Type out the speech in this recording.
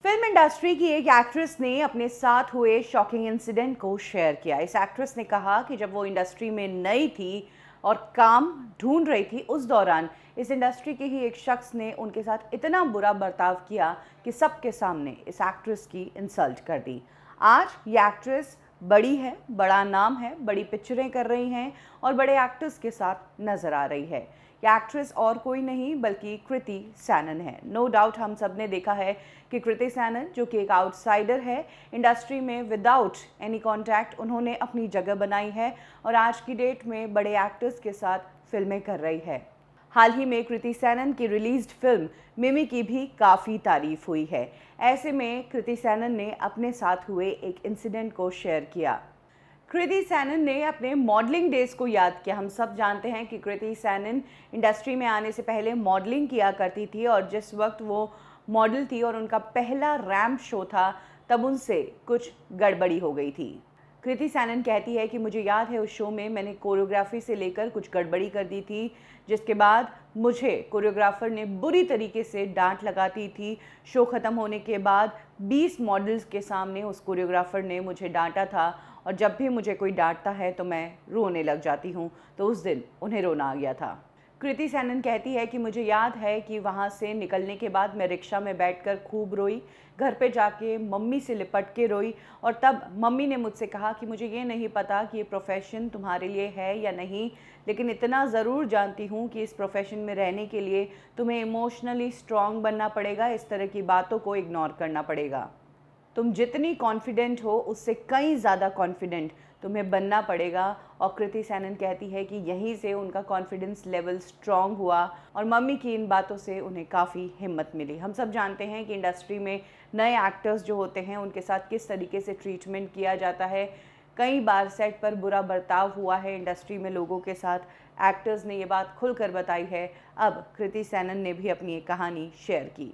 Film industry की एक actress ने अपने साथ हुए शॉकिंग इंसिडेंट को शेयर किया। इस एक्ट्रेस ने कहा कि जब वो इंडस्ट्री में नई थी और काम ढूंढ रही थी, उस दौरान इस इंडस्ट्री के ही एक शख्स ने उनके साथ इतना बुरा बर्ताव किया कि सबके सामने इस एक्ट्रेस की इंसल्ट कर दी। आज ये एक्ट्रेस बड़ी है, बड़ा नाम है, बड़ी पिक्चरें कर रही हैं और बड़े एक्टर्स के साथ नजर आ रही है। ये एक्ट्रेस और कोई नहीं बल्कि कृति सैनन है। नो डाउट हम सब ने देखा है कि कृति सैनन, जो कि एक आउटसाइडर है, इंडस्ट्री में विदाउट एनी कॉन्टैक्ट उन्होंने अपनी जगह बनाई है और आज की डेट में बड़े एक्टर्स के साथ फिल्में कर रही है। हाल ही में कृति सैनन की रिलीज्ड फिल्म मिमी की भी काफ़ी तारीफ हुई है। ऐसे में कृति सैनन ने अपने साथ हुए एक इंसिडेंट को शेयर किया। कृति सैनन ने अपने मॉडलिंग डेज को याद किया। हम सब जानते हैं कि कृति सैनन इंडस्ट्री में आने से पहले मॉडलिंग किया करती थी और जिस वक्त वो मॉडल थी और उनका पहला रैंप शो था, तब उनसे कुछ गड़बड़ी हो गई थी। कृति सैनन कहती है कि मुझे याद है उस शो में मैंने कोरियोग्राफी से लेकर कुछ गड़बड़ी कर दी थी, जिसके बाद मुझे कोरियोग्राफर ने बुरी तरीके से डांट लगाती थी। शो ख़त्म होने के बाद 20 मॉडल्स के सामने उस कोरियोग्राफर ने मुझे डांटा था और जब भी मुझे कोई डांटता है तो मैं रोने लग जाती हूँ। तो उस दिन उन्हें रोना आ गया था। कृति सैनन कहती है कि मुझे याद है कि वहाँ से निकलने के बाद मैं रिक्शा में बैठकर खूब रोई, घर पे जाके मम्मी से लिपट के रोई और तब मम्मी ने मुझसे कहा कि मुझे ये नहीं पता कि ये प्रोफेशन तुम्हारे लिए है या नहीं, लेकिन इतना ज़रूर जानती हूँ कि इस प्रोफेशन में रहने के लिए तुम्हें इमोशनली स्ट्रांग बनना पड़ेगा, इस तरह की बातों को इग्नोर करना पड़ेगा। तुम जितनी कॉन्फिडेंट हो उससे कई ज़्यादा कॉन्फिडेंट तुम्हें बनना पड़ेगा। और कृति सैनन कहती है कि यहीं से उनका कॉन्फिडेंस लेवल स्ट्रॉन्ग हुआ और मम्मी की इन बातों से उन्हें काफ़ी हिम्मत मिली। हम सब जानते हैं कि इंडस्ट्री में नए एक्टर्स जो होते हैं उनके साथ किस तरीके से ट्रीटमेंट किया जाता है। कई बार सेट पर बुरा बर्ताव हुआ है इंडस्ट्री में लोगों के साथ। एक्टर्स ने ये बात खुलकर बताई है। अब कृति सैनन ने भी अपनी एक कहानी शेयर की।